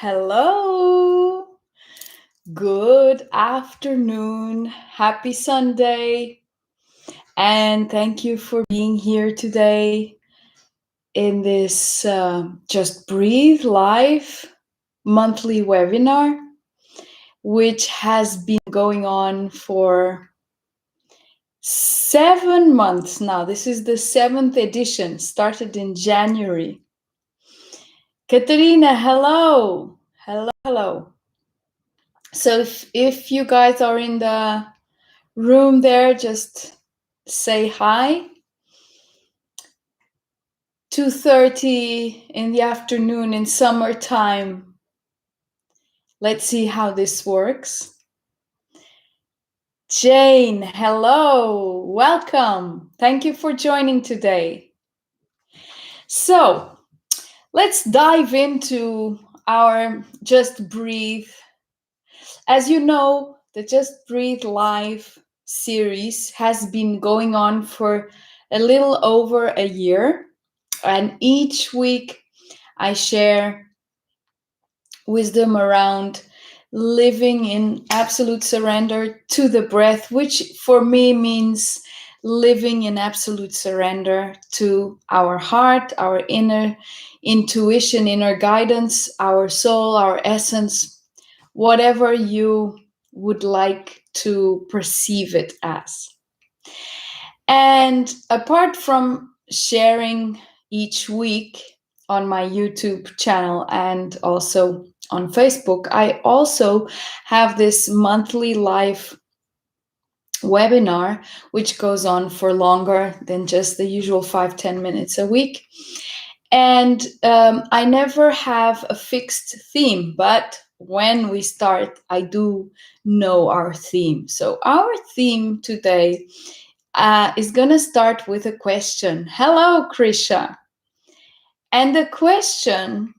Hello. Good afternoon. Happy Sunday. And thank you for being here today in this Just Breathe live monthly webinar, which has been going on for 7 months now. This is the 7th edition, started in January. Katerina, hello. Hello. So if you guys are in the room there, just say hi. 2:30 in the afternoon in summertime. Let's see how this works. Jane, hello. Welcome. Thank you for joining today. So let's dive into our Just Breathe. As you know, the Just Breathe Live series has been going on for a little over a year. And each week I share wisdom around living in absolute surrender to the breath, which for me means living in absolute surrender to our heart, our inner intuition, inner guidance, our soul, our essence, whatever you would like to perceive it as. And apart from sharing each week on my YouTube channel and also on Facebook, I also have this monthly live webinar, which goes on for longer than just the usual 5-10 minutes a week. And I never have a fixed theme, but when we start, I do know our theme. So our theme today is going to start with a question. Hello, Krisha. And the question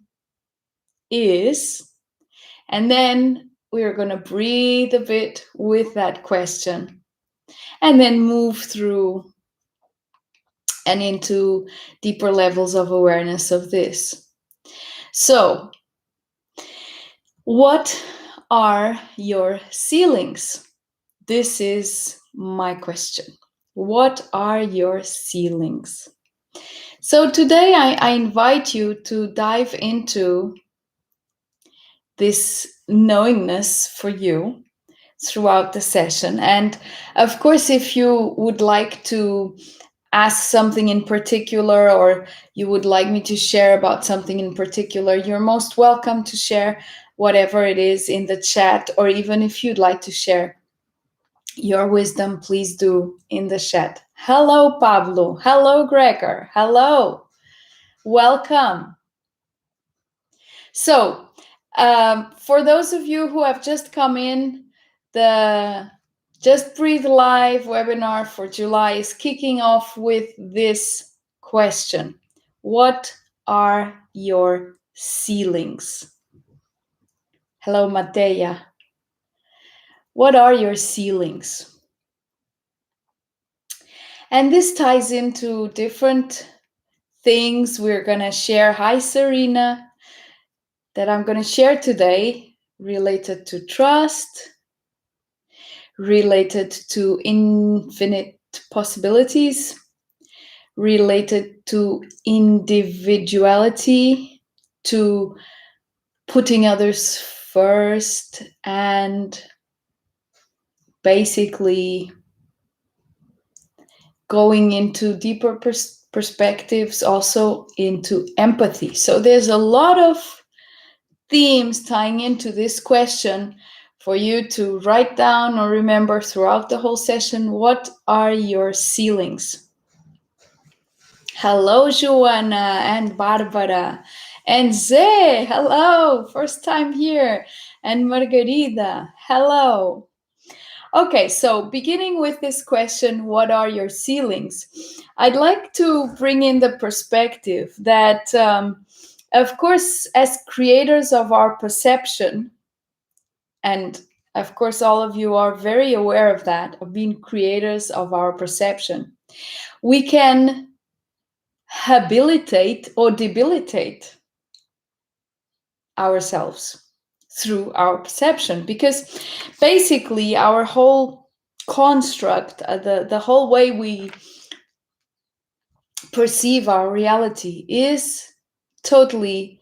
is, and then we're going to breathe a bit with that question and then move through and into deeper levels of awareness of this. So, what are your ceilings? This is my question. What are your ceilings? So today I invite you to dive into this knowingness for you throughout the session. And of course, if you would like to ask something in particular, or you would like me to share about something in particular, you're most welcome to share whatever it is in the chat, or even if you'd like to share your wisdom, please do in the chat. Hello, Pablo. Hello, Gregor. Hello. Welcome. So, for those of you who have just come in, the Just Breathe Live webinar for July is kicking off with this question. What are your ceilings? Hello, Mateja. What are your ceilings? And this ties into different things we're going to share. Hi, Serena. That I'm going to share today related to trust, related to infinite possibilities, related to individuality, to putting others first, and basically going into deeper perspectives, also into empathy. So there's a lot of themes tying into this question for you to write down or remember throughout the whole session. What are your ceilings? Hello, Joanna and Barbara and Zé. Hello, first time here. And Margarida. Hello. Okay, so beginning with this question, what are your ceilings? I'd like to bring in the perspective that of course, as creators of our perception, and of course, all of you are very aware of that, of being creators of our perception, we can habilitate or debilitate ourselves through our perception, because basically our whole construct, the whole way we perceive our reality is totally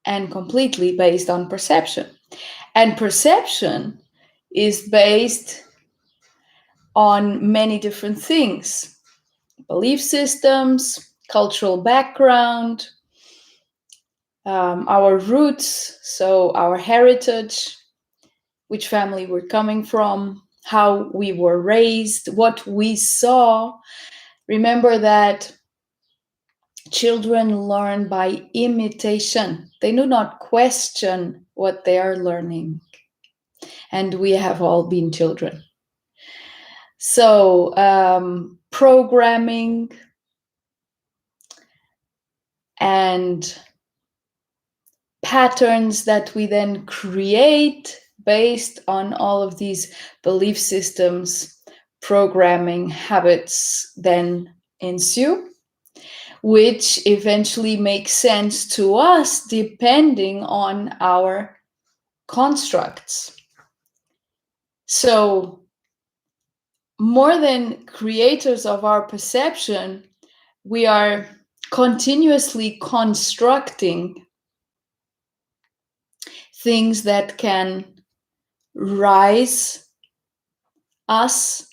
and completely based on perception. And perception is based on many different things: belief systems, cultural background, our roots, so our heritage, which family we're coming from, how we were raised, what we saw. Remember that children learn by imitation. They do not question what they are learning. And we have all been children. So, programming and patterns that we then create based on all of these belief systems, programming habits then ensue, which eventually makes sense to us depending on our constructs. So, more than creators of our perception, we are continuously constructing things that can rise us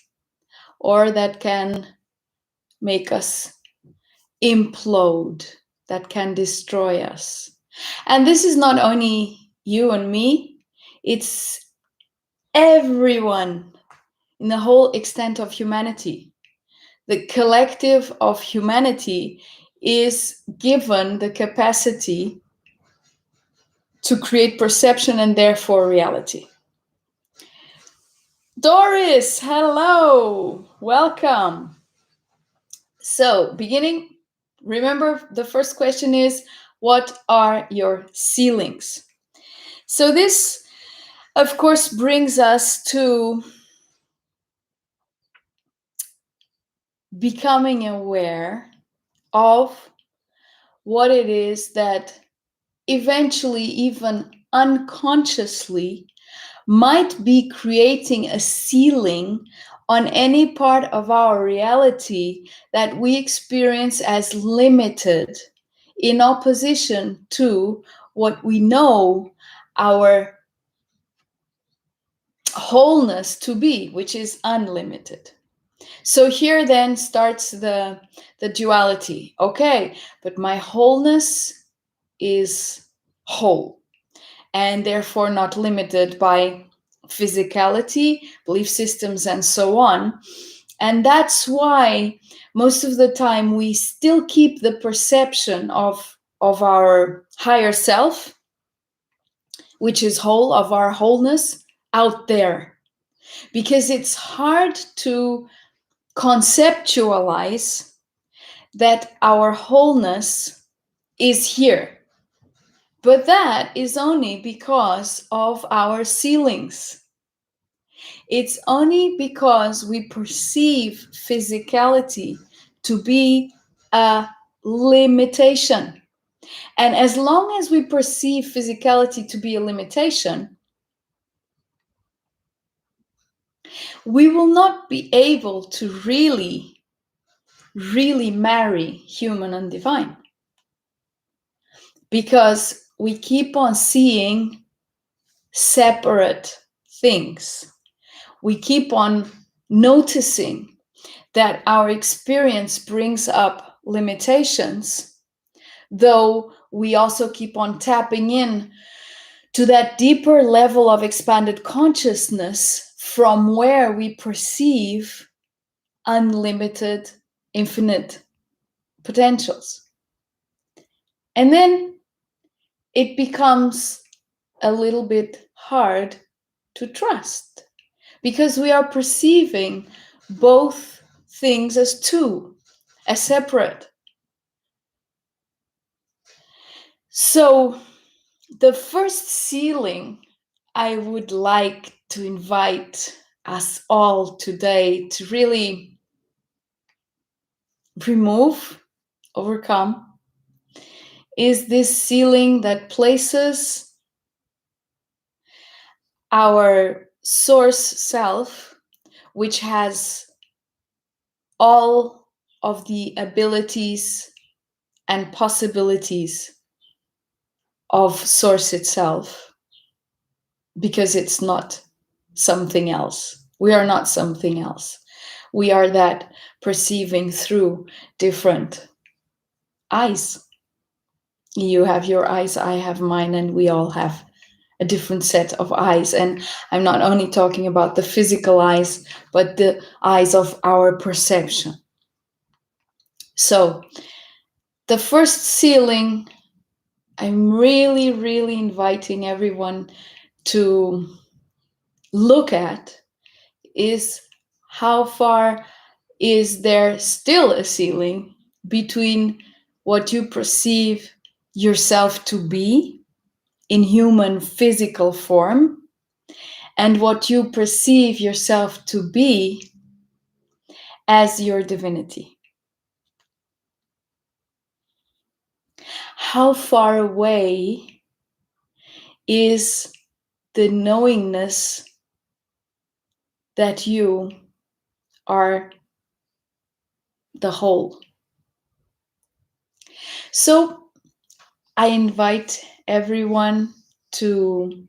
or that can make us implode, that can destroy us. And this is not only you and me, it's everyone in the whole extent of humanity. The collective of humanity is given the capacity to create perception and therefore reality. Doris, hello, welcome. So, beginning, remember the first question is, what are your ceilings? So this, of course, brings us to becoming aware of what it is that eventually, even unconsciously, might be creating a ceiling on any part of our reality that we experience as limited, in opposition to what we know our wholeness to be, which is unlimited. So here then starts the duality. Okay, but my wholeness is whole and therefore not limited by physicality, belief systems, and so on. And that's why most of the time we still keep the perception of our higher self, which is whole, of our wholeness, out there. Because it's hard to conceptualize that our wholeness is here. But that is only because of our ceilings. It's only because we perceive physicality to be a limitation. And as long as we perceive physicality to be a limitation, we will not be able to really marry human and divine. Because we keep on seeing separate things. We keep on noticing that our experience brings up limitations, though we also keep on tapping in to that deeper level of expanded consciousness from where we perceive unlimited, infinite potentials. And then it becomes a little bit hard to trust because we are perceiving both things as two, as separate. So the first ceiling I would like to invite us all today to really remove, overcome, is this ceiling that places our source self, which has all of the abilities and possibilities of source itself, because it's not something else. We are not something else. We are that perceiving through different eyes. You have your eyes, I have mine, and we all have a different set of eyes. And I'm not only talking about the physical eyes, but the eyes of our perception. So, the first ceiling, I'm really, really inviting everyone to look at is how far is there still a ceiling between what you perceive yourself to be in human physical form and what you perceive yourself to be as your divinity. How far away is the knowingness that you are the whole? So I invite everyone to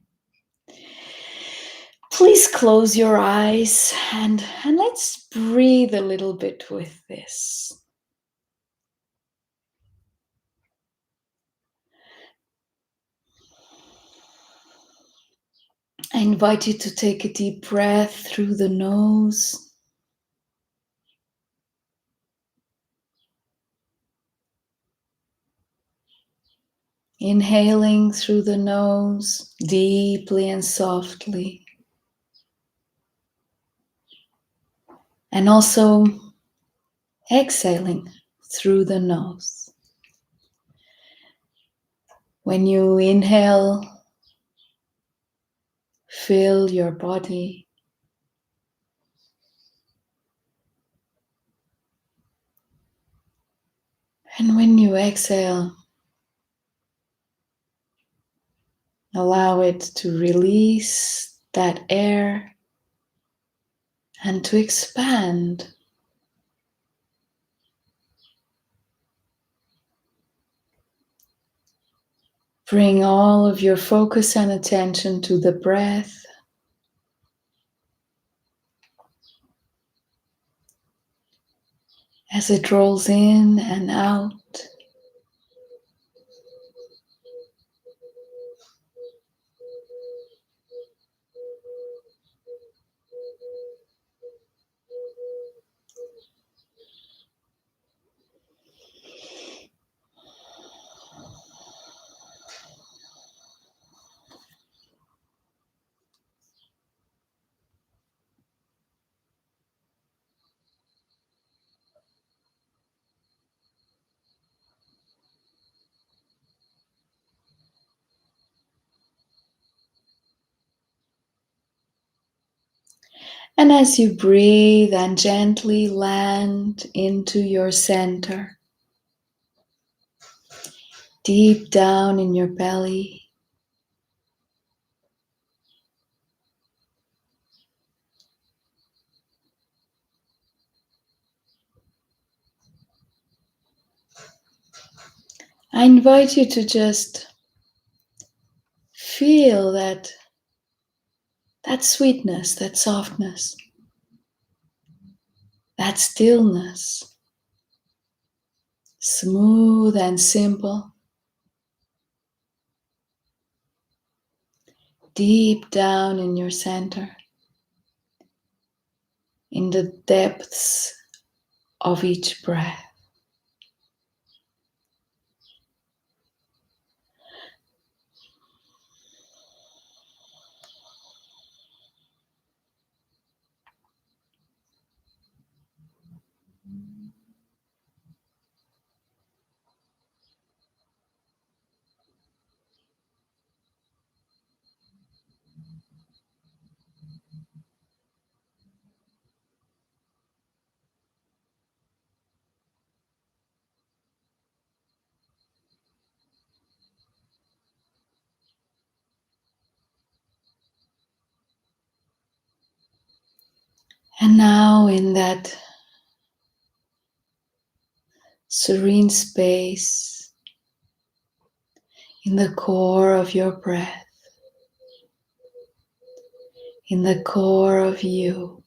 please close your eyes and let's breathe a little bit with this. I invite you to take a deep breath through the nose. Inhaling through the nose deeply and softly. And also exhaling through the nose. When you inhale, fill your body. And when you exhale, allow it to release that air and to expand. Bring all of your focus and attention to the breath. As it rolls in and out. And as you breathe and gently land into your center, deep down in your belly, I invite you to just feel that sweetness, that softness, that stillness, smooth and simple, deep down in your center, in the depths of each breath. And now, in that serene space, in the core of your breath, in the core of you,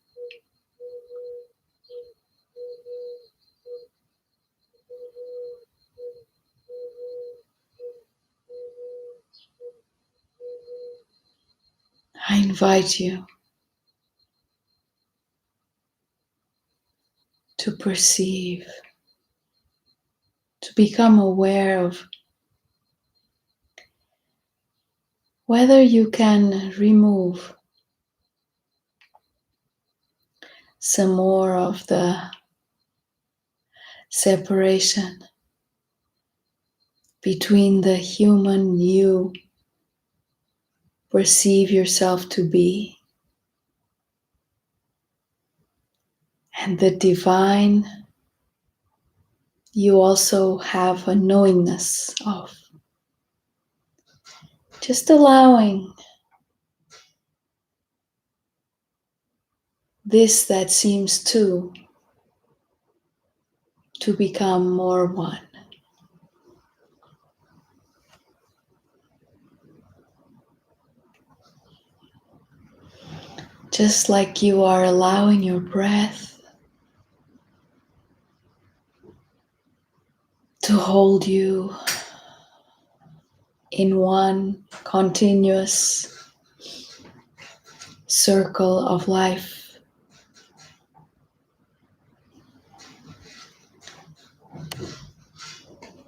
I invite you to perceive, to become aware of whether you can remove some more of the separation between the human you perceive yourself to be and the divine you also have a knowingness of. Just allowing this that seems two to become more one. Just like you are allowing your breath to hold you in one continuous circle of life.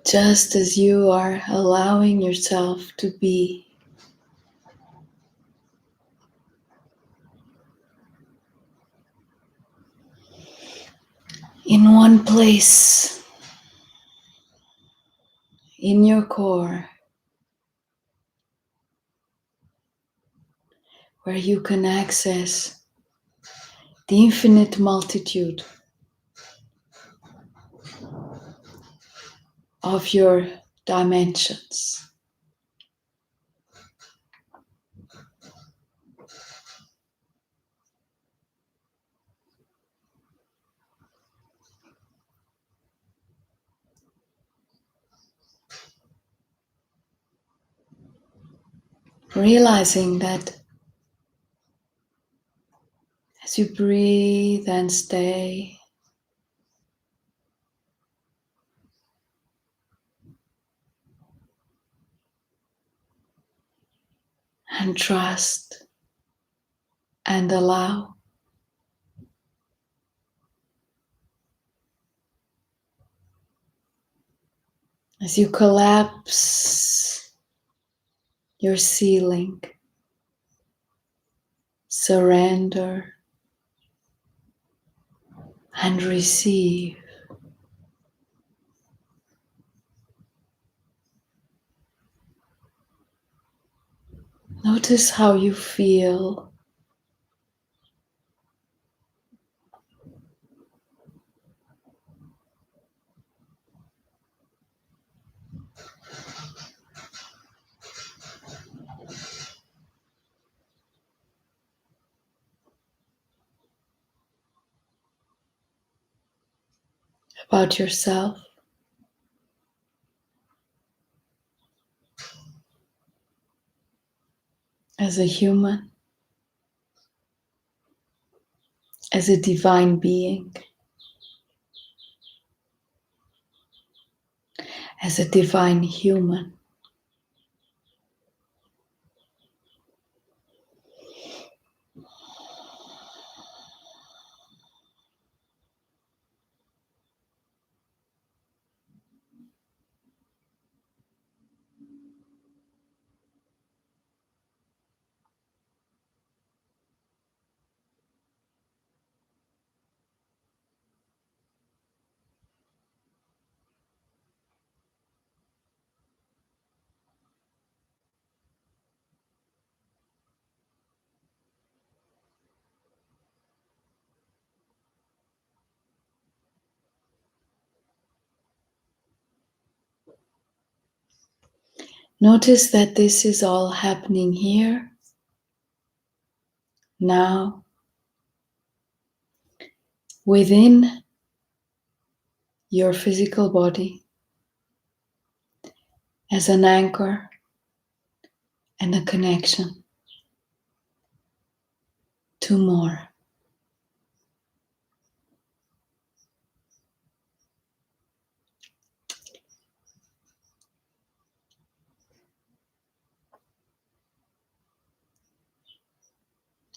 Just as you are allowing yourself to be in one place in your core where you can access the infinite multitude of your dimensions. Realizing that as you breathe and stay, and trust and allow, as you collapse your ceiling, surrender and receive. Notice how you feel about yourself as a human, as a divine being, as a divine human. Notice that this is all happening here, now, within your physical body as an anchor and a connection to more.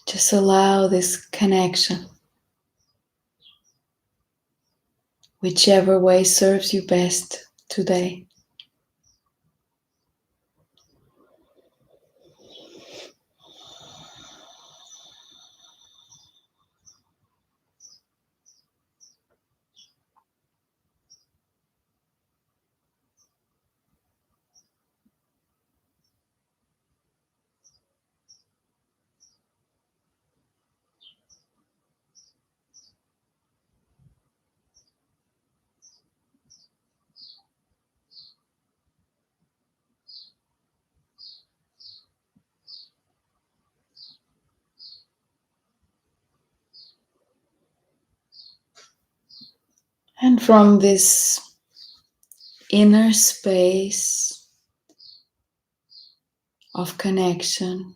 Just allow this connection, whichever way serves you best today. And from this inner space of connection,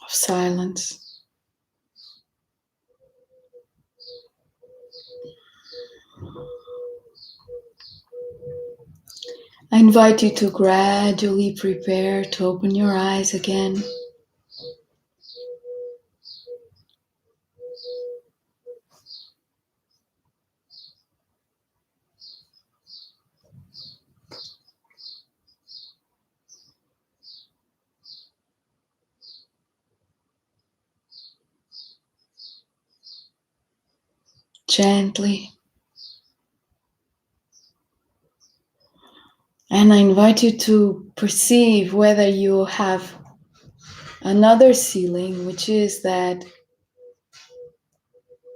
of silence, I invite you to gradually prepare to open your eyes again. Gently. And I invite you to perceive whether you have another ceiling, which is that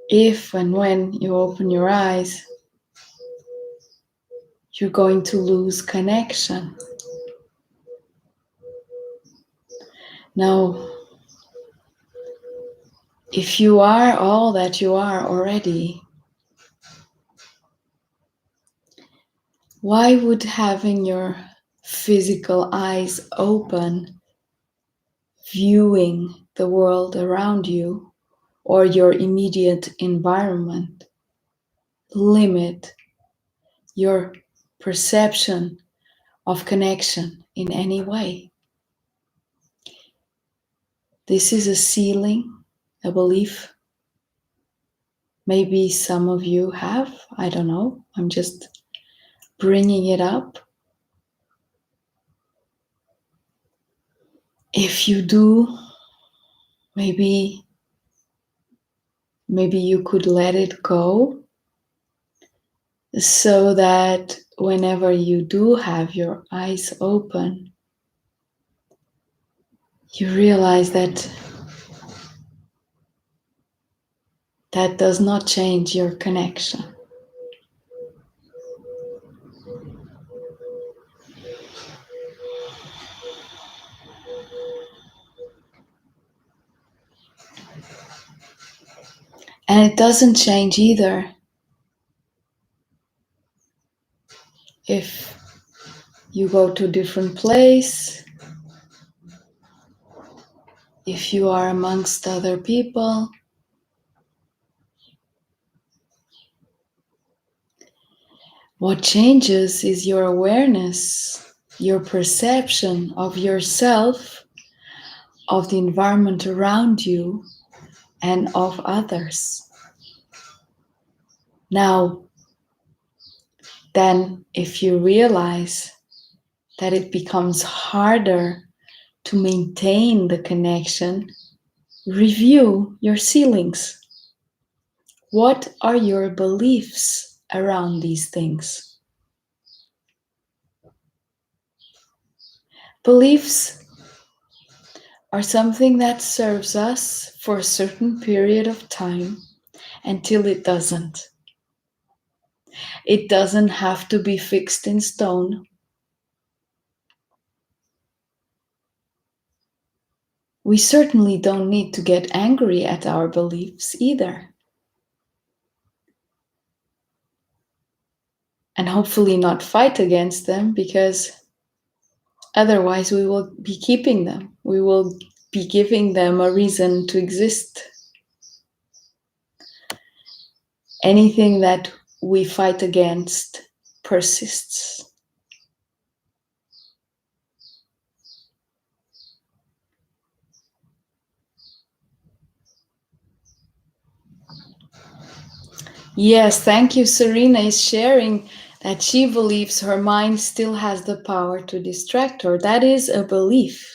if and when you open your eyes, you're going to lose connection. Now, if you are all that you are already, why would having your physical eyes open, viewing the world around you or your immediate environment, limit your perception of connection in any way? This is a ceiling, a belief. Maybe some of you have, I don't know. I'm just bringing it up. If you do, maybe you could let it go so that whenever you do have your eyes open, you realize that that does not change your connection. And it doesn't change either if you go to a different place, if you are amongst other people. What changes is your awareness, your perception of yourself, of the environment around you, and of others. Now, then, if you realize that it becomes harder to maintain the connection, review your ceilings. What are your beliefs around these things? Beliefs are something that serves us for a certain period of time until it doesn't. It doesn't have to be fixed in stone. we certainly don't need to get angry at our beliefs either. And hopefully not fight against them, because otherwise we will be keeping them. We will be giving them a reason to exist. Anything that we fight against persists. Yes, thank you. Serena is sharing that she believes her mind still has the power to distract her. That is a belief.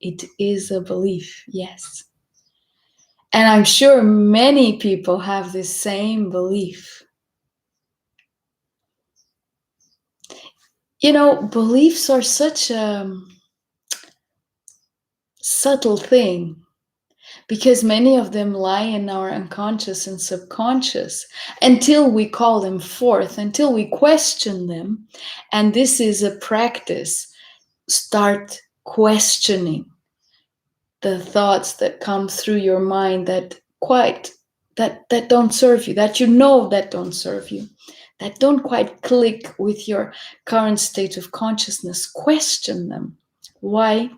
It is a belief, yes. And I'm sure many people have this same belief. You know, beliefs are such a subtle thing, because many of them lie in our unconscious and subconscious until we call them forth, until we question them. And this is a practice. Start questioning the thoughts that come through your mind that don't serve you, that you know that don't serve you, that don't quite click with your current state of consciousness. Question them. Why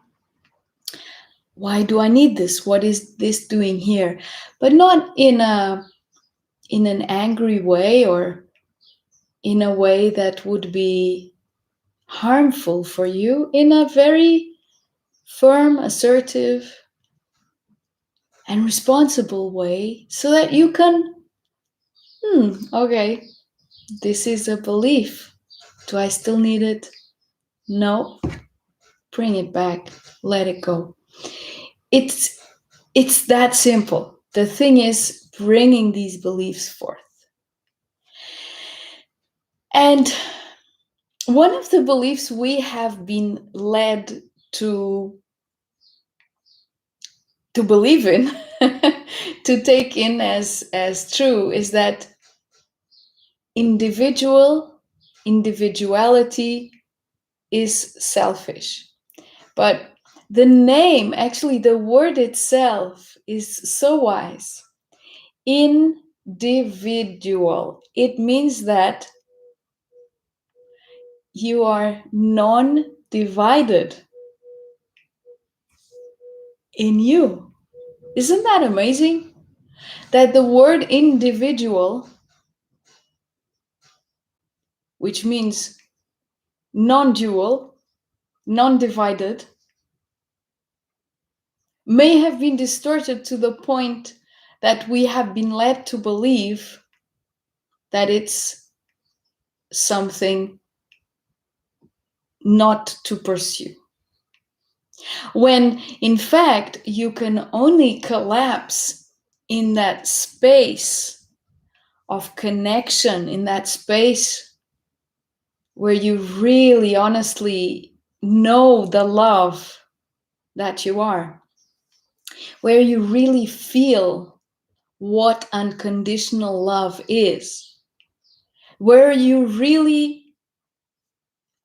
do I need this? What is this doing here? But not in an angry way, or in a way that would be harmful for you, in a very firm, assertive, and responsible way, so that you can, okay, this is a belief. Do I still need it? No. Bring it back. Let it go. It's that simple. The thing is bringing these beliefs forth. And one of the beliefs we have been led to believe in, to take in as true, is that individuality is selfish. But the name, actually the word itself, is so wise. Individual. It means that you are non-divided in you. Isn't that amazing? That the word individual, which means non-dual, non-divided, may have been distorted to the point that we have been led to believe that it's something not to pursue. When in fact you can only collapse in that space of connection, in that space where you really honestly know the love that you are, where you really feel what unconditional love is, where you really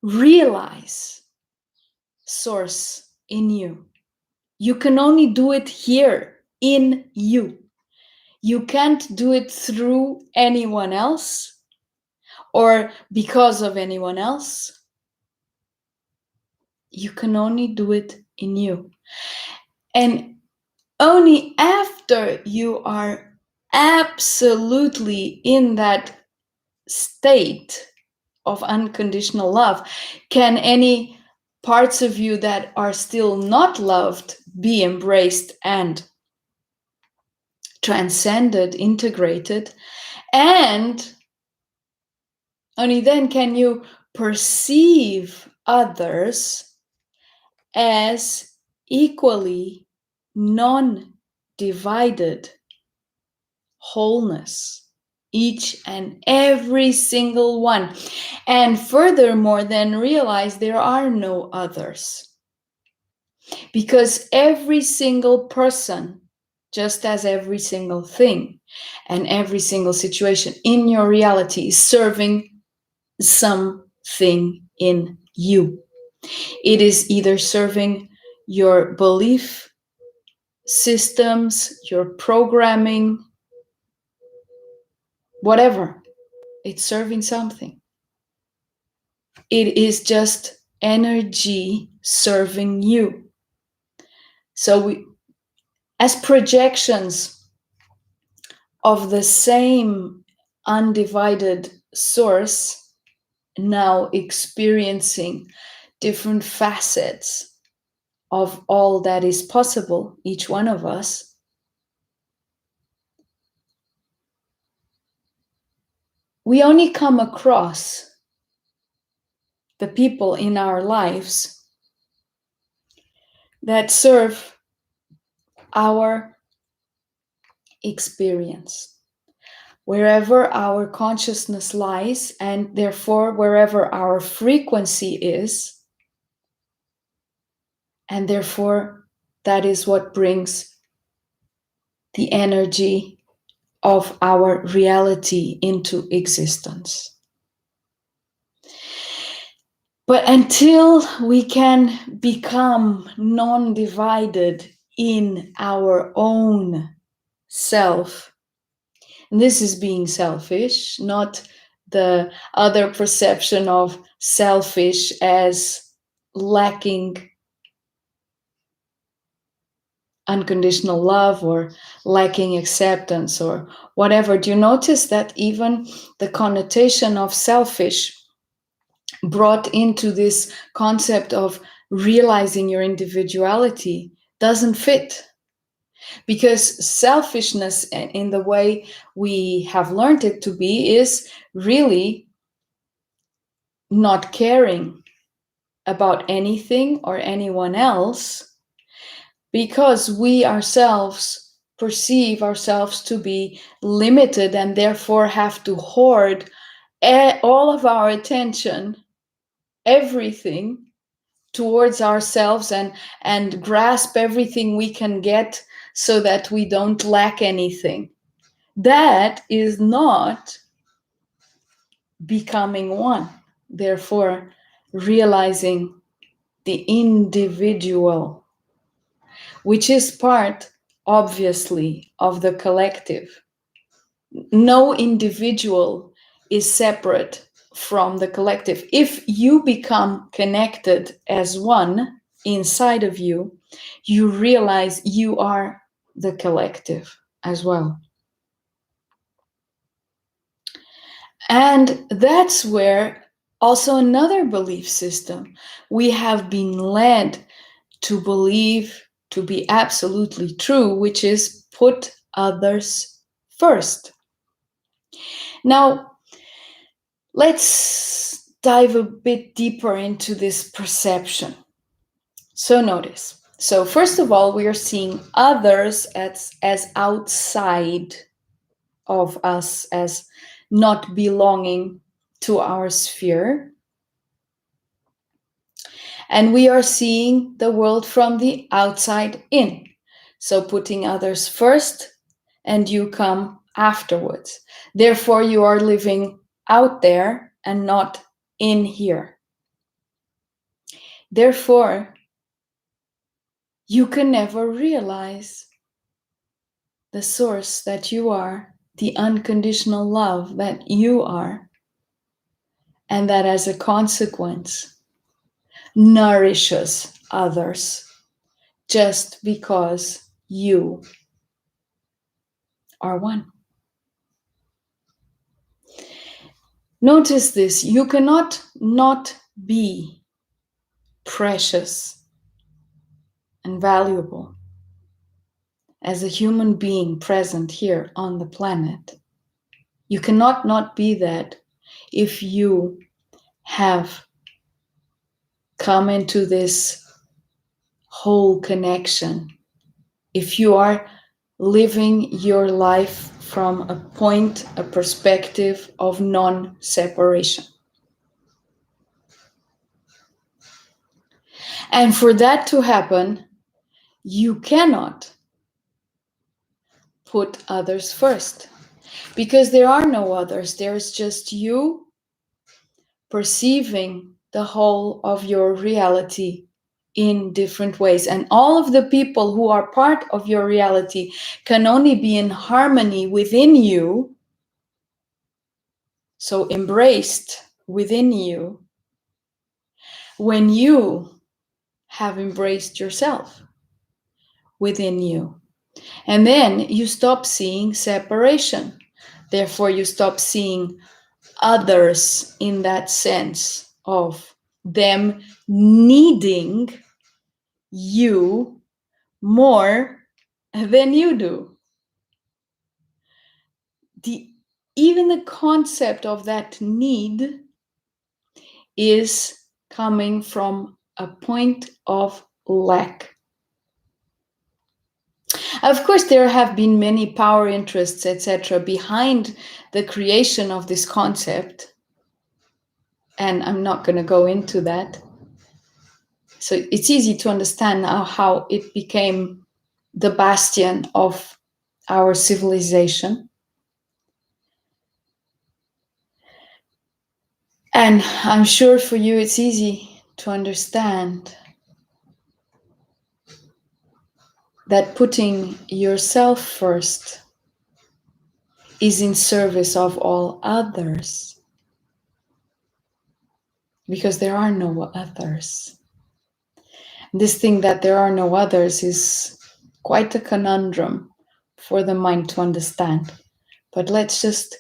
realize source in you. You can only do it here in you. You can't do it through anyone else or because of anyone else. You can only do it in you. And only after you are absolutely in that state of unconditional love can any parts of you that are still not loved be embraced and transcended, integrated, and only then can you perceive others as equally non-divided wholeness, each and every single one. And furthermore, then realize there are no others. Because every single person, just as every single thing and every single situation in your reality, is serving something in you. It is either serving your belief systems, your programming, whatever, it's serving something. It is just energy serving you. So we, as projections of the same undivided source, now experiencing different facets of all that is possible, each one of us, we only come across the people in our lives that serve our experience. Wherever our consciousness lies, and therefore wherever our frequency is, and therefore that is what brings the energy of our reality into existence. But until we can become non-divided in our own self, and this is being selfish, not the other perception of selfish as lacking unconditional love or lacking acceptance or whatever. Do you notice that even the connotation of selfish brought into this concept of realizing your individuality doesn't fit? Because selfishness, in the way we have learned it to be, is really not caring about anything or anyone else, because we ourselves perceive ourselves to be limited and therefore have to hoard all of our attention, everything, towards ourselves, and grasp everything we can get so that we don't lack anything. That is not becoming one. Therefore, realizing the individual, which is part, obviously, of the collective. No individual is separate from the collective. If you become connected as one inside of you, you realize you are the collective as well. And that's where also another belief system we have been led to believe to be absolutely true, which is put others first. Now, let's dive a bit deeper into this perception. So notice. So first of all, we are seeing others as outside of us, as not belonging to our sphere. And we are seeing the world from the outside in. So putting others first, and you come afterwards. Therefore, you are living out there and not in here. Therefore, you can never realize the source that you are, the unconditional love that you are, and that as a consequence nourishes others just because you are one. Notice this, you cannot not be precious and valuable as a human being present here on the planet. You cannot not be that if you have come into this whole connection, if you are living your life from a point, a perspective of non-separation. And for that to happen, you cannot put others first, because there are no others. There's just you perceiving the whole of your reality in different ways. And all of the people who are part of your reality can only be in harmony within you, so embraced within you, when you have embraced yourself within you. And then you stop seeing separation. Therefore, you stop seeing others in that sense of them needing you more than you do. Even the concept of that need is coming from a point of lack. Of course, there have been many power interests, etc., behind the creation of this concept, and I'm not going to go into that. So it's easy to understand now how it became the bastion of our civilization. And I'm sure for you it's easy to understand that putting yourself first is in service of all others, because there are no others. This thing that there are no others is quite a conundrum for the mind to understand. But let's just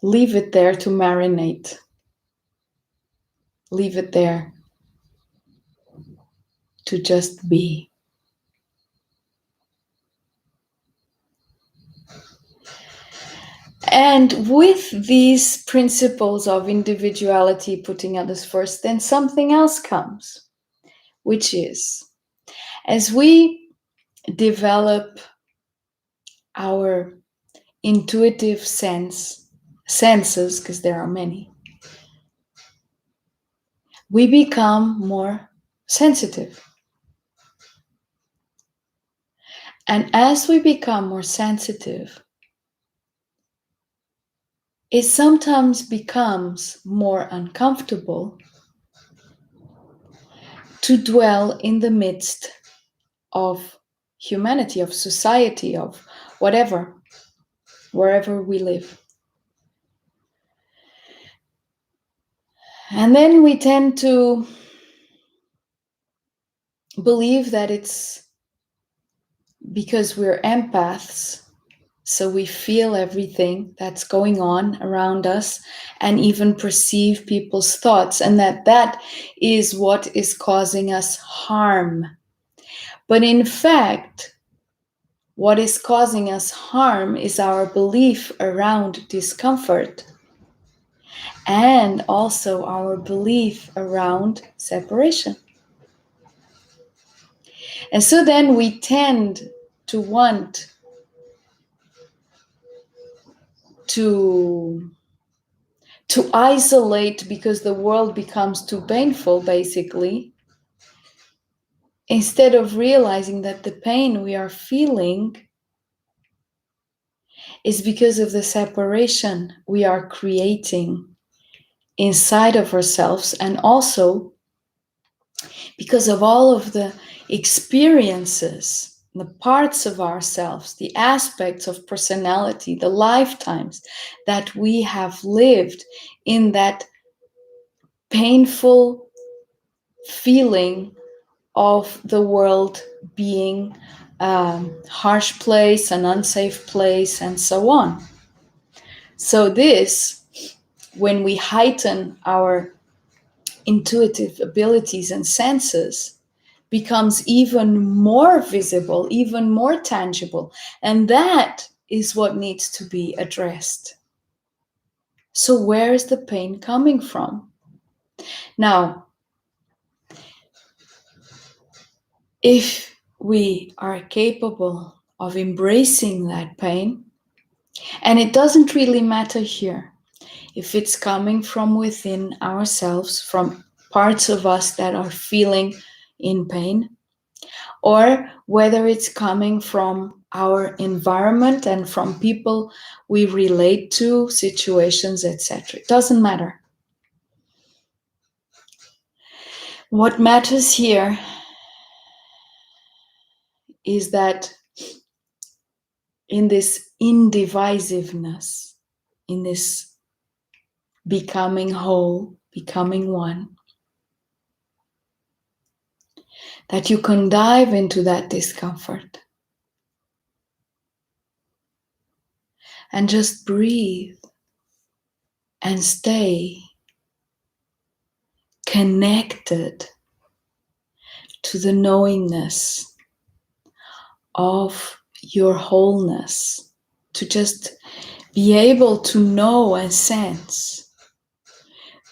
leave it there to marinate. Leave it there to just be. And with these principles of individuality, putting others first, then something else comes, which is, as we develop our intuitive senses, because there are many, we become more sensitive. And as we become more sensitive, it sometimes becomes more uncomfortable to dwell in the midst of humanity, of society, of whatever, wherever we live. And then we tend to believe that it's because we're empaths, so we feel everything that's going on around us and even perceive people's thoughts, and that is what is causing us harm. But in fact, what is causing us harm is our belief around discomfort, and also our belief around separation. And so then we tend to want to isolate because the world becomes too painful, basically, instead of realizing that the pain we are feeling is because of the separation we are creating inside of ourselves, and also because of all of the experiences, the parts of ourselves, the aspects of personality, the lifetimes that we have lived in that painful feeling of the world being a harsh place, an unsafe place, and so on. So this, when we heighten our intuitive abilities and senses, becomes even more visible, even more tangible. And that is what needs to be addressed. So where is the pain coming from? Now, if we are capable of embracing that pain, and it doesn't really matter here if it's coming from within ourselves, from parts of us that are feeling in pain, or whether it's coming from our environment and from people we relate to, situations, etc. It doesn't matter. What matters here is that in this indivisiveness, in this becoming whole, becoming one, that you can dive into that discomfort and just breathe and stay connected to the knowingness of your wholeness, to just be able to know and sense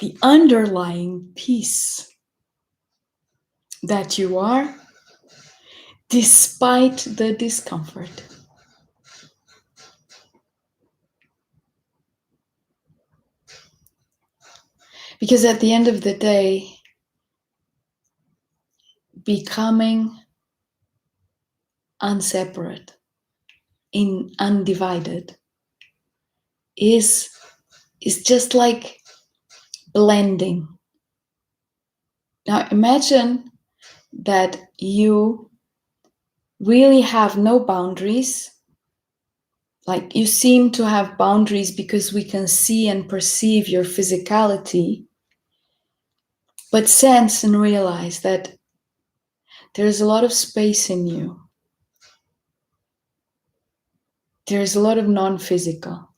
the underlying peace that you are despite the discomfort. Because at the end of the day, becoming unseparate, undivided, is just like blending. Now imagine that you really have no boundaries. Like you seem to have boundaries because we can see and perceive your physicality, but sense and realize that there's a lot of space in you. There's a lot of non-physical.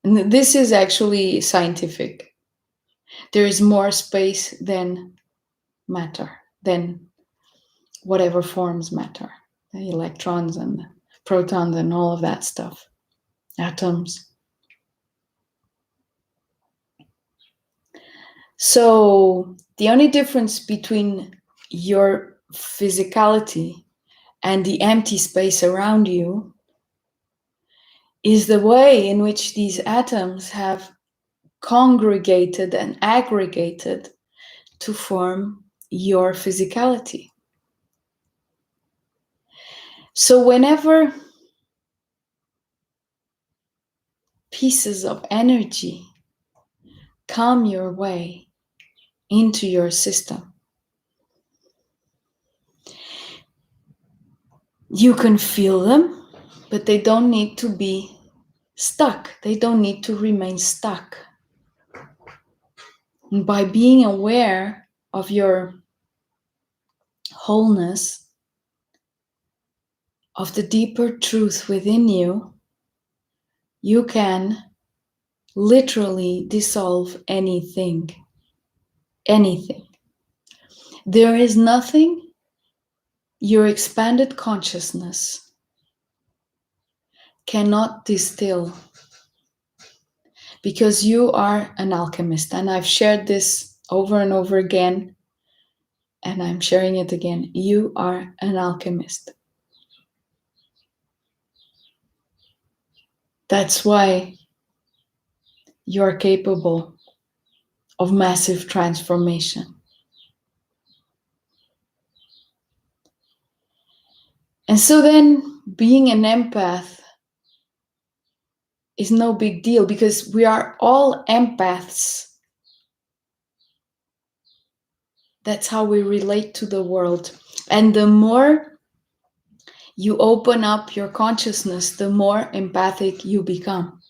And this is actually scientific. There is more space than matter, than whatever forms matter. The electrons and the protons and all of that stuff. Atoms. So the only difference between your physicality and the empty space around you is the way in which these atoms have congregated and aggregated to form your physicality. So whenever pieces of energy come your way into your system, you can feel them, but they don't need to be stuck. They don't need to remain stuck. And by being aware of your wholeness, of the deeper truth within you, you can literally dissolve anything. Anything. There is nothing your expanded consciousness cannot distill, because you are an alchemist. And I've shared this over and over again, and I'm sharing it again. You are an alchemist. That's why you're capable of massive transformation. And so then being an empath is no big deal, because we are all empaths. That's how we relate to the world. And the more you open up your consciousness, the more empathic you become.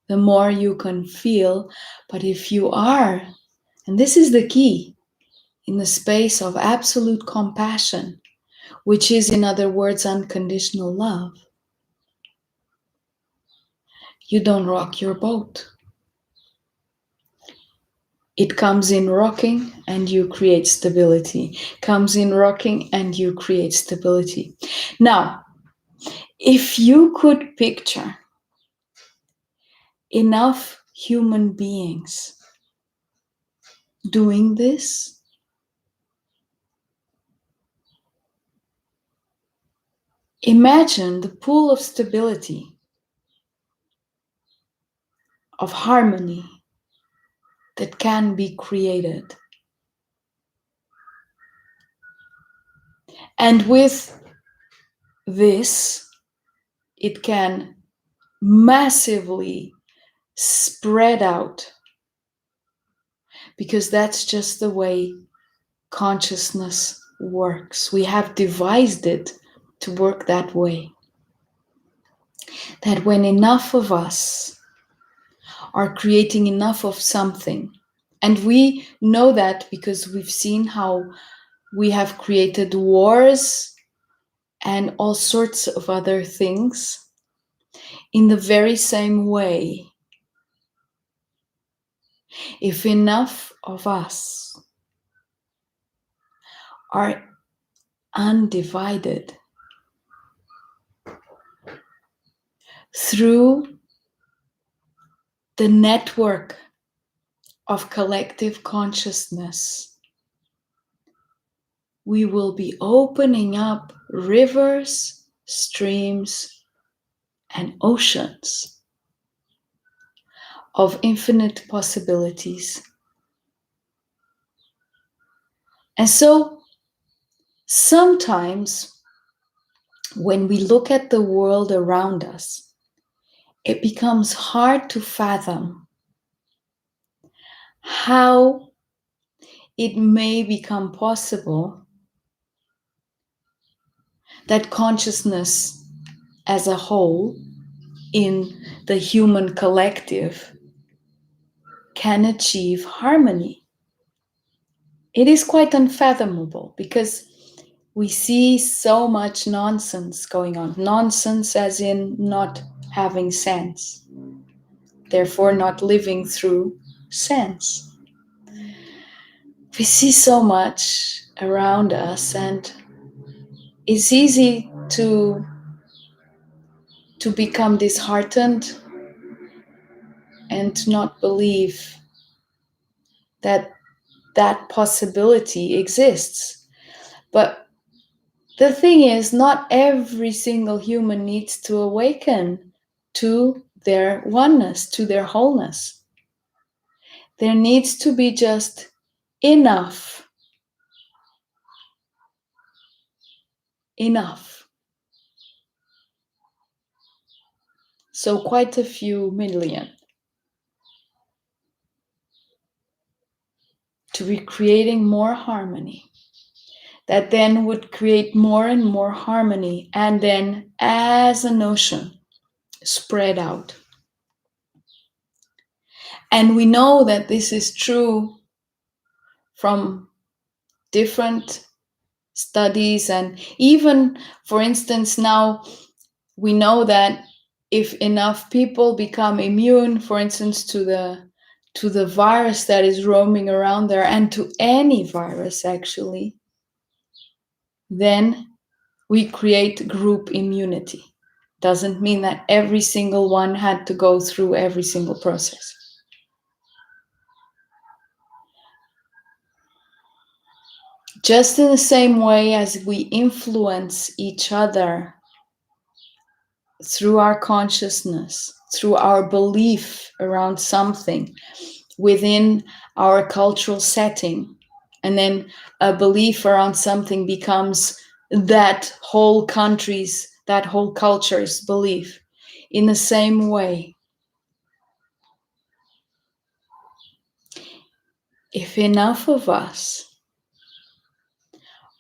The more you can feel. But if you are, and this is the key, in the space of absolute compassion, which is, in other words, unconditional love, you don't rock your boat. It comes in rocking and you create stability. Comes in rocking and you create stability. Now, if you could picture enough human beings doing this, imagine the pool of stability, of harmony that can be created. And with this, it can massively spread out, because that's just the way consciousness works. We have devised it to work that way. That when enough of us are creating enough of something, and we know that because we've seen how we have created wars and all sorts of other things in the very same way. If enough of us are undivided through the network of collective consciousness, we will be opening up rivers, streams, and oceans of infinite possibilities. And so sometimes when we look at the world around us, it becomes hard to fathom how it may become possible that consciousness as a whole in the human collective can achieve harmony. It is quite unfathomable because we see so much nonsense going on. Nonsense as in not having sense, therefore not living through sense. We see so much around us, and it's easy to become disheartened and to not believe that that possibility exists. But the thing is, not every single human needs to awaken to their oneness, to their wholeness. There needs to be just enough. Enough. So quite a few million to be creating more harmony. That then would create more and more harmony, and then as an ocean spread out. And we know that this is true from different studies, and even, for instance, now we know that if enough people become immune, for instance, to the virus that is roaming around there, and to any virus actually, then we create group immunity. Doesn't mean that every single one had to go through every single process. Just in the same way as we influence each other through our consciousness, through our belief around something within our cultural setting, and then a belief around something becomes that whole country's, that whole culture's belief. In the same way, if enough of us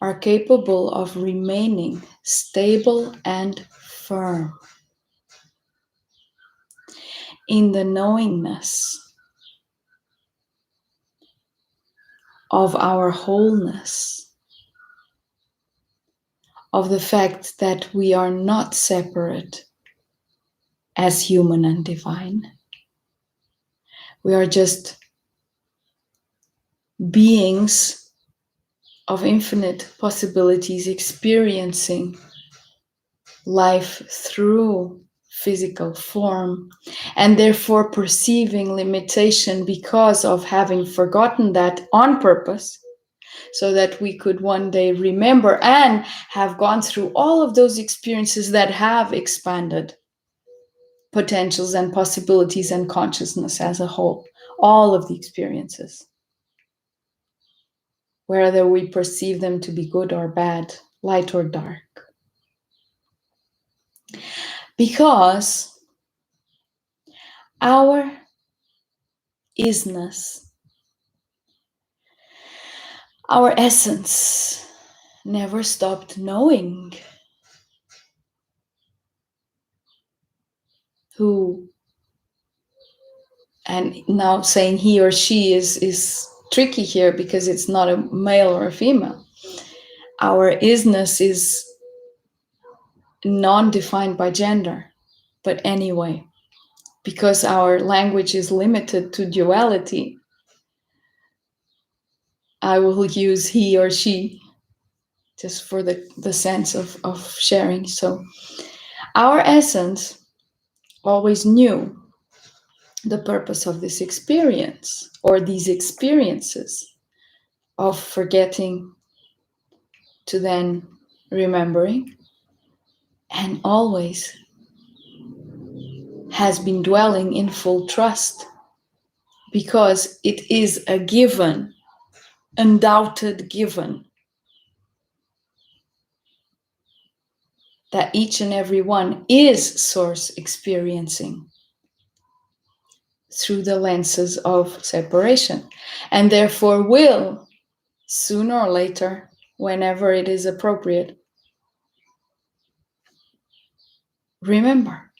are capable of remaining stable and firm in the knowingness of our wholeness, of the fact that we are not separate as human and divine. We are just beings of infinite possibilities experiencing life through physical form, and therefore perceiving limitation because of having forgotten that on purpose, so that we could one day remember and have gone through all of those experiences that have expanded potentials and possibilities and consciousness as a whole. All of the experiences, whether we perceive them to be good or bad, light or dark. Because our isness, our essence, never stopped knowing who, and now saying he or she is tricky here because it's not a male or a female. Our isness is non-defined by gender, but anyway, because our language is limited to duality, I will use he or she just for the sense of sharing. So our essence always knew the purpose of this experience or these experiences of forgetting to then remembering, and always has been dwelling in full trust because it is a given, undoubted given, that each and every one is source experiencing through the lenses of separation, and therefore will, sooner or later, whenever it is appropriate, remember.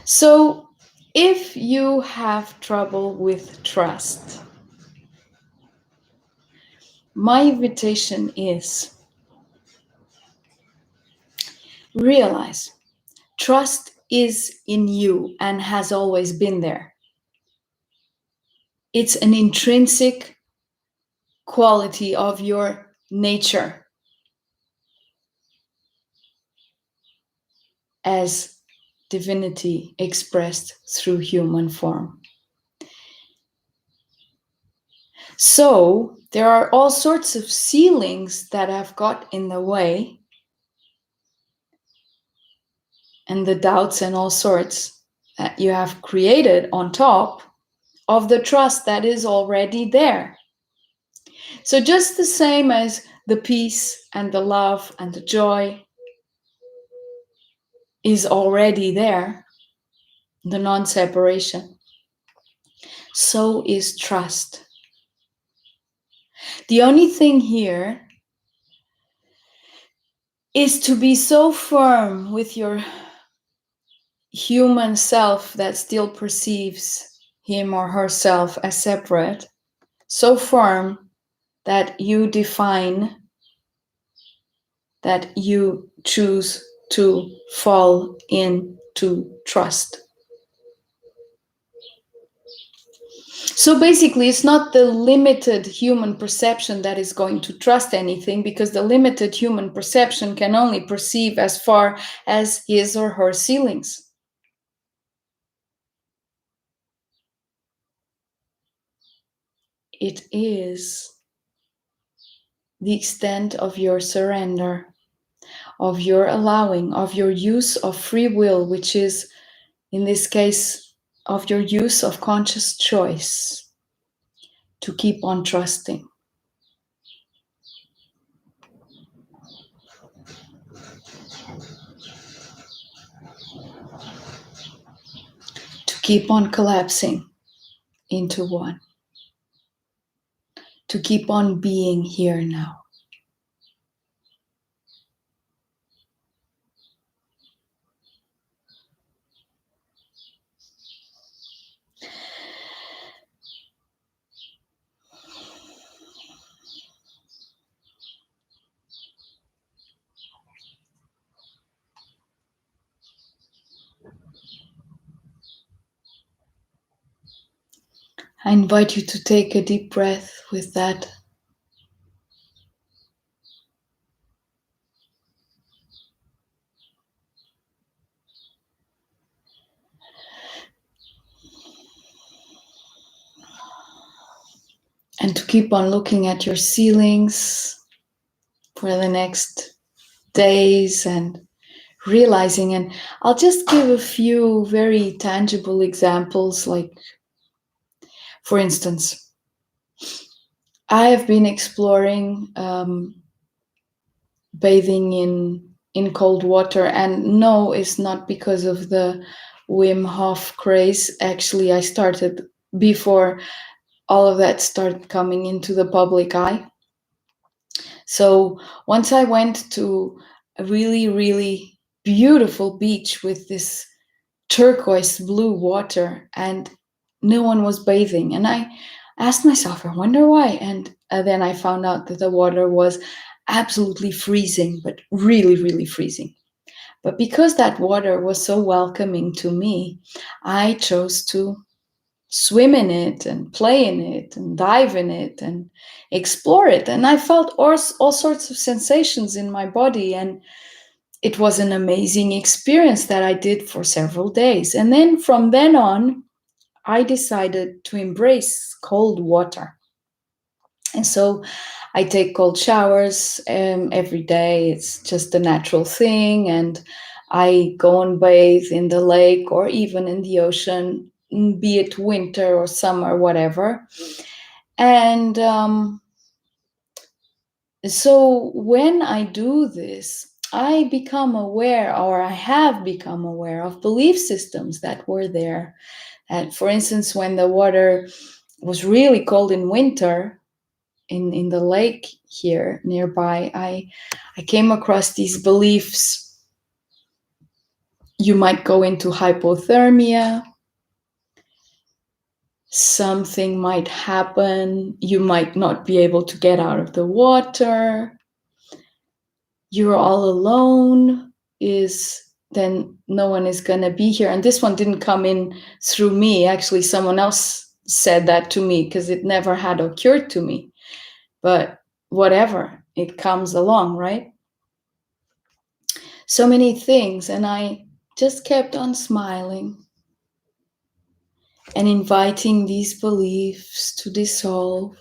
So, if you have trouble with trust, my invitation is realize trust is in you and has always been there. It's an intrinsic quality of your nature as divinity expressed through human form. So there are all sorts of ceilings that have got in the way, and the doubts and all sorts that you have created on top of the trust that is already there. So just the same as the peace and the love and the joy is already there, the non-separation, so is trust. The only thing here is to be so firm with your human self that still perceives him or herself as separate, so firm that you define, that you choose to fall into trust. So basically, it's not the limited human perception that is going to trust anything, because the limited human perception can only perceive as far as his or her ceilings. It is the extent of your surrender, of your allowing, of your use of free will, which is, in this case, of your use of conscious choice to keep on trusting. To keep on collapsing into one. To keep on being here now. I invite you to take a deep breath with that. And to keep on looking at your ceilings for the next days and realizing. And I'll just give a few very tangible examples. Like, for instance, I have been exploring bathing in cold water, and no, it's not because of the Wim Hof craze. Actually, I started before all of that started coming into the public eye. So once I went to a really, really beautiful beach with this turquoise blue water, and no one was bathing. And I asked myself, I wonder why. And then I found out that the water was absolutely freezing, but really, really freezing. But because that water was so welcoming to me, I chose to swim in it and play in it and dive in it and explore it. And I felt all sorts of sensations in my body. And it was an amazing experience that I did for several days. And then from then on, I decided to embrace cold water. And so I take cold showers every day. It's just a natural thing. And I go and bathe in the lake or even in the ocean, be it winter or summer, whatever. And so when I do this, I become aware, or I have become aware of belief systems that were there. And for instance, when the water was really cold in winter in the lake here nearby, I came across these beliefs. You might go into hypothermia. Something might happen. You might not be able to get out of the water. You're all alone, is then no one is going to be here. And this one didn't come in through me. Actually, someone else said that to me because it never had occurred to me. But whatever, it comes along, right? So many things. And I just kept on smiling and inviting these beliefs to dissolve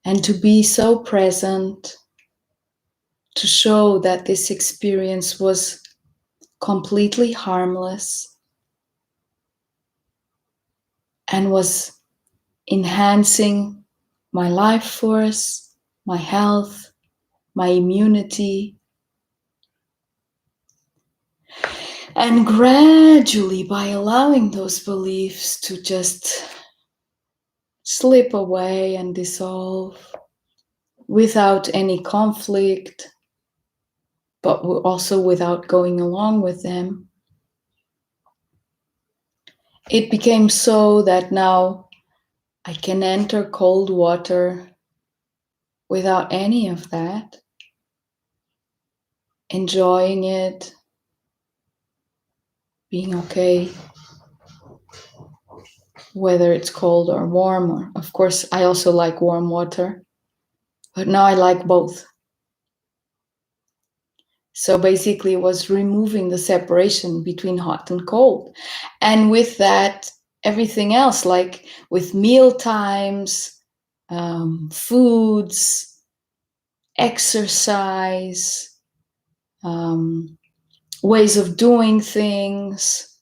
and to be so present, to show that this experience was completely harmless and was enhancing my life force, my health, my immunity. And gradually, by allowing those beliefs to just slip away and dissolve without any conflict, but also without going along with them, it became so that now I can enter cold water without any of that, enjoying it, being okay, whether it's cold or warm. Or, of course, I also like warm water, but now I like both. So basically, it was removing the separation between hot and cold. And with that, everything else, like with meal times, foods, exercise, ways of doing things,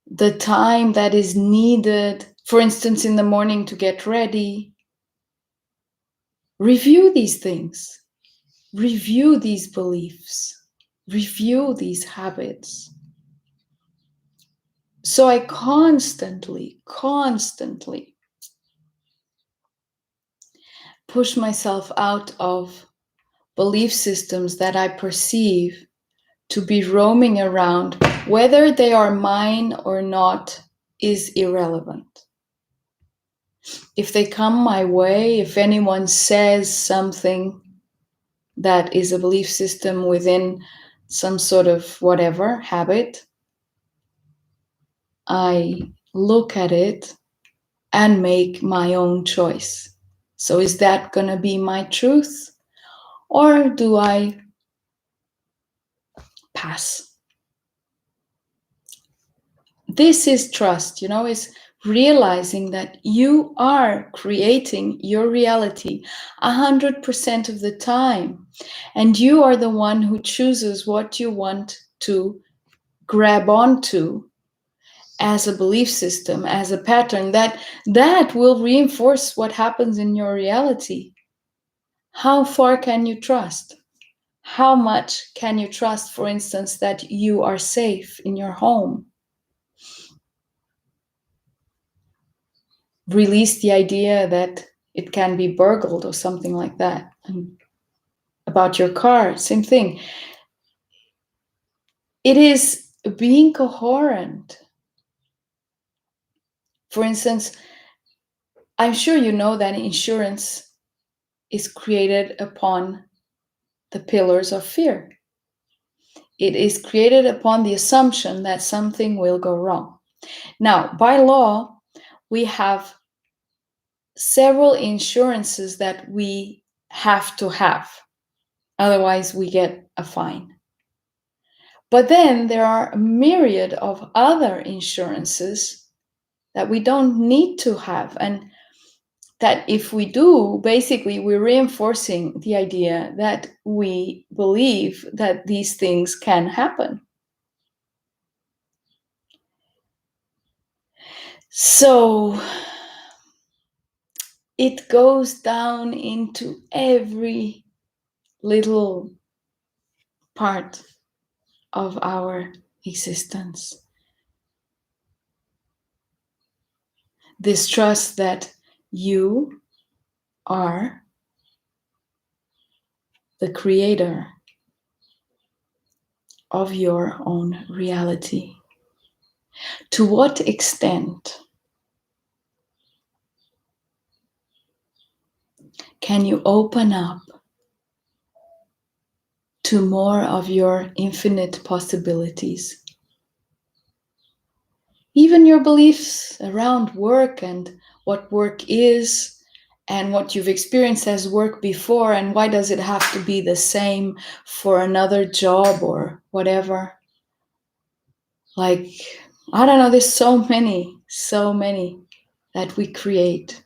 the time that is needed, for instance, in the morning to get ready. Review these things. Review these beliefs. Review these habits. So I constantly push myself out of belief systems that I perceive to be roaming around. Whether they are mine or not is irrelevant. If they come my way, if anyone says something that is a belief system within some sort of whatever habit, I look at it and make my own choice. So is that going to be my truth? Or do I pass? This is trust, is realizing that you are creating your reality 100% of the time. And you are the one who chooses what you want to grab onto as a belief system, as a pattern that will reinforce what happens in your reality. How far can you trust? How much can you trust, for instance, that you are safe in your home? Release the idea that it can be burgled or something like that. And about your car, same thing. It is being coherent. For instance, I'm sure you know that insurance is created upon the pillars of fear. It is created upon the assumption that something will go wrong. Now, by law, we have several insurances that we have to have. Otherwise, we get a fine. But then there are a myriad of other insurances that we don't need to have. And that if we do, basically, we're reinforcing the idea that we believe that these things can happen. So it goes down into every little part of our existence. This trust that you are the creator of your own reality. To what extent can you open up to more of your infinite possibilities? Even your beliefs around work and what work is and what you've experienced as work before, and why does it have to be the same for another job or whatever? Like, I don't know, there's so many that we create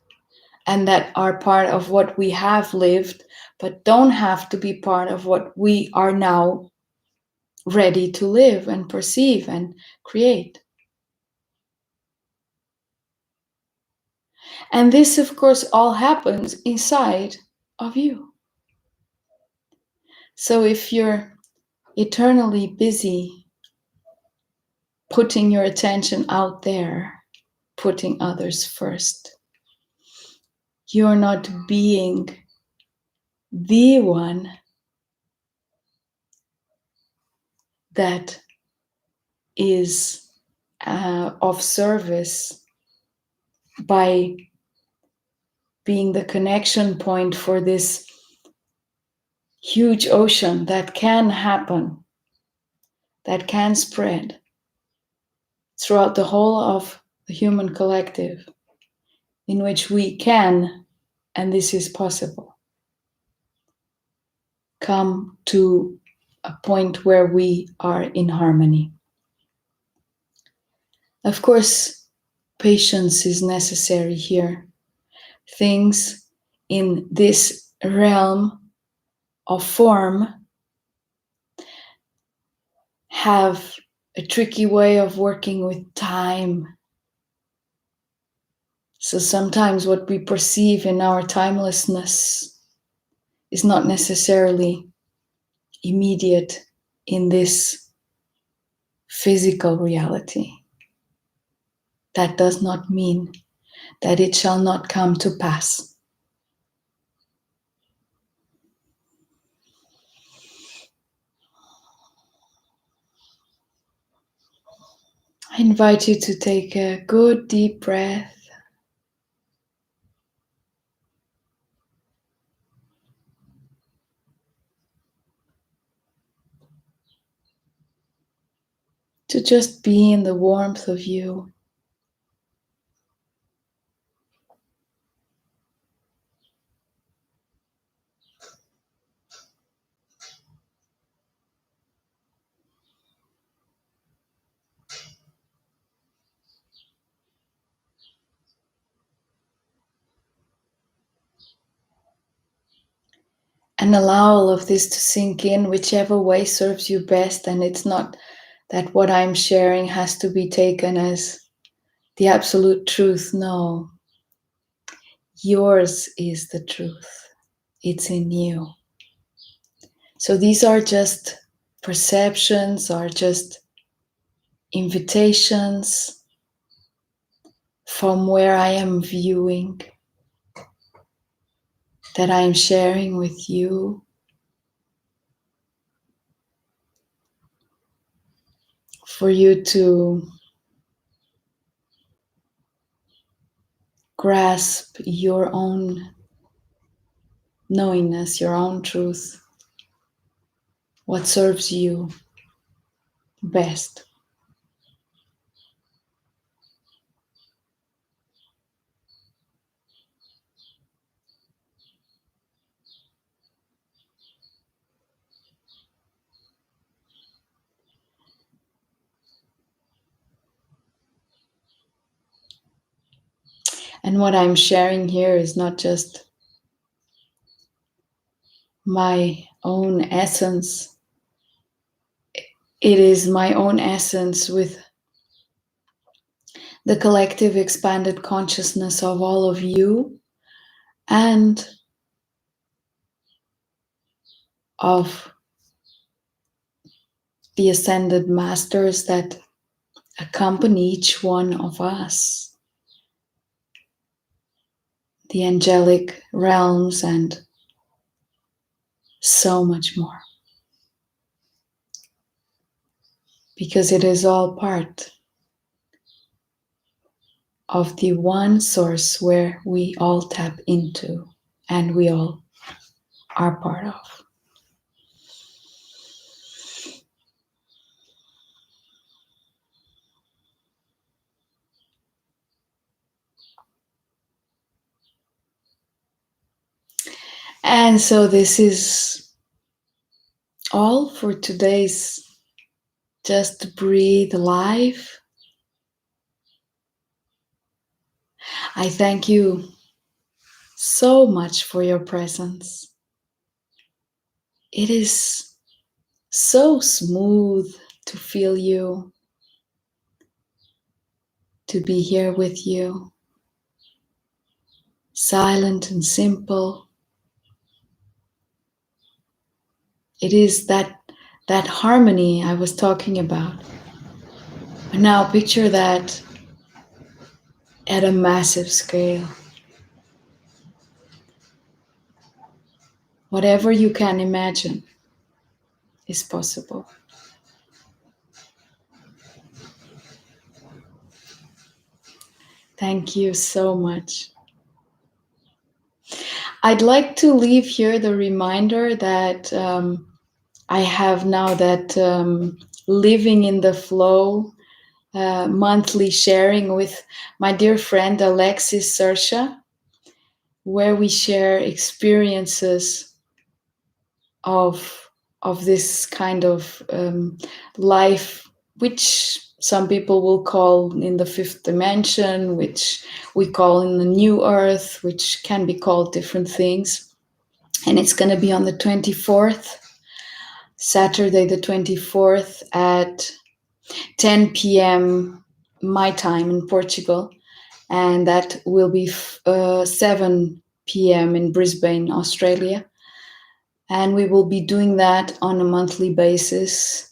and that are part of what we have lived, but don't have to be part of what we are now ready to live and perceive and create. And this, of course, all happens inside of you. So if you're eternally busy putting your attention out there, putting others first, you're not being the one that is of service by being the connection point for this huge ocean that can happen, that can spread throughout the whole of the human collective, in which we can, and this is possible, come to a point where we are in harmony. Of course, patience is necessary here. Things in this realm of form have a tricky way of working with time. So sometimes what we perceive in our timelessness is not necessarily immediate in this physical reality. That does not mean that it shall not come to pass. I invite you to take a good deep breath. To just be in the warmth of you. And allow all of this to sink in whichever way serves you best. And it's not that what I'm sharing has to be taken as the absolute truth. No. Yours is the truth. It's in you. So these are just perceptions, are just invitations from where I am viewing. that I am sharing with you for you to grasp your own knowingness, your own truth, what serves you best. And what I'm sharing here is not just my own essence, it is my own essence with the collective expanded consciousness of all of you and of the ascended masters that accompany each one of us, the angelic realms, and so much more. Because it is all part of the one source where we all tap into and we all are part of. And so this is all for today's Just Breathe Live. I thank you so much for your presence. It is so smooth to feel you, to be here with you, silent and simple. It is that harmony I was talking about. And now picture that at a massive scale. Whatever you can imagine is possible. Thank you so much. I'd like to leave here the reminder that I have now that living in the flow monthly sharing with my dear friend Alexis Sersha, where we share experiences of this kind of life, which some people will call in the fifth dimension, which we call in the new earth, which can be called different things. And it's going to be on the 24th, Saturday the 24th at 10 p.m. my time in Portugal. And that will be 7 p.m. in Brisbane, Australia. And we will be doing that on a monthly basis.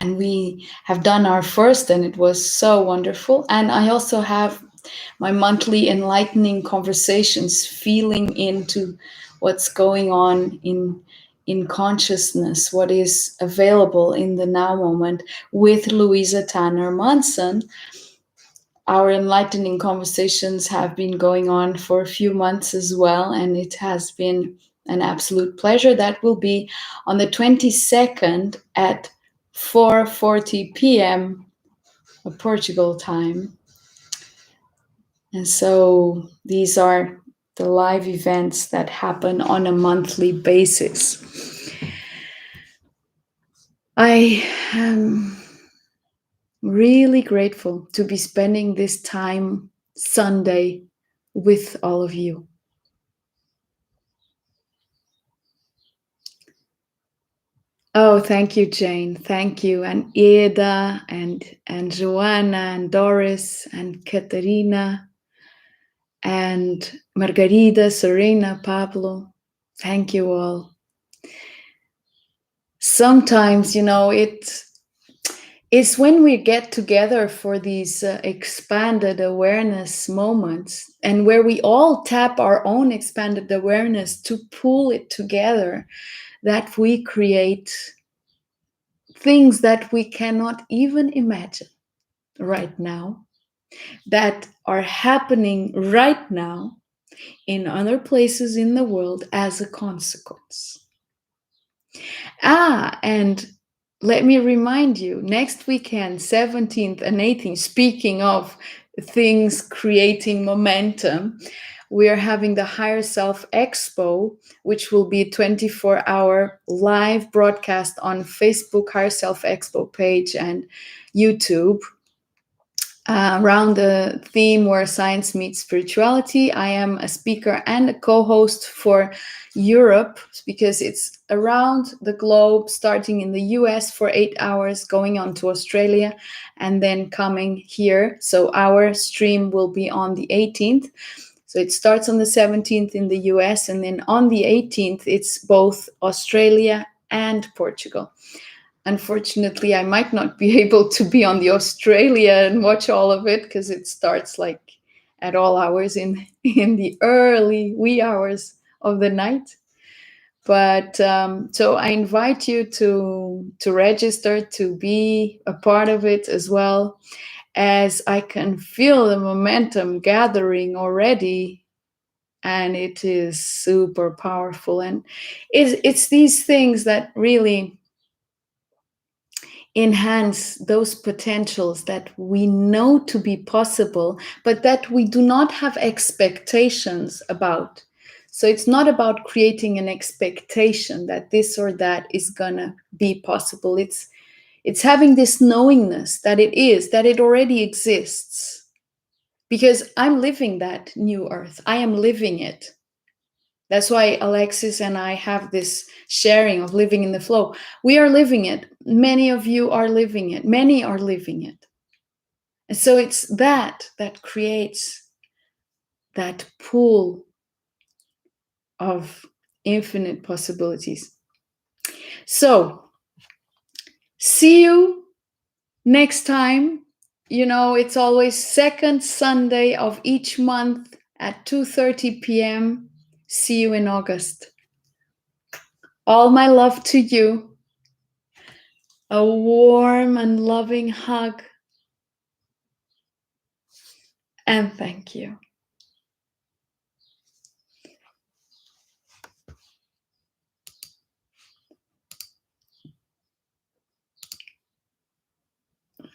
And we have done our first, and it was so wonderful. And I also have my monthly enlightening conversations, feeling into what's going on in consciousness, what is available in the now moment with Louisa Tanner Munson. Our enlightening conversations have been going on for a few months as well, and it has been an absolute pleasure. That will be on the 22nd at 4:40 p.m. Portugal time. And so these are the live events that happen on a monthly basis. I am really grateful to be spending this time Sunday with all of you. Oh, thank you, Jane. Thank you. And Eda and Joanna and Doris and Katerina and Margarida, Serena, Pablo. Thank you all. Sometimes, is when we get together for these expanded awareness moments, and where we all tap our own expanded awareness to pull it together, that we create things that we cannot even imagine right now, that are happening right now in other places in the world as a consequence. And let me remind you, next weekend, 17th and 18th, speaking of things creating momentum, we are having the Higher Self Expo, which will be a 24-hour live broadcast on Facebook Higher Self Expo page and YouTube, around the theme where science meets spirituality. I am a speaker and a co-host for Europe, because it's around the globe, starting in the US for 8 hours, going on to Australia, and then coming here. So our stream will be on the 18th. So it starts on the 17th in the US, and then on the 18th, it's both Australia and Portugal. Unfortunately, I might not be able to be on the Australia and watch all of it, because it starts like at all hours in the early wee hours of the night. But so I invite you to register, to be a part of it as well, as I can feel the momentum gathering already, and it is super powerful. And it's these things that really enhance those potentials that we know to be possible, but that we do not have expectations about. So it's not about creating an expectation that this or that is gonna be possible. It's having this knowingness that it already exists. Because I'm living that new earth. I am living it. That's why Alexis and I have this sharing of living in the flow. We are living it. Many of you are living it. Many are living it. And so it's that creates that pool of infinite possibilities. So, see you next time. You know, it's always second Sunday of each month at 2:30 p.m. See you in August. All my love to you. A warm and loving hug. And thank you.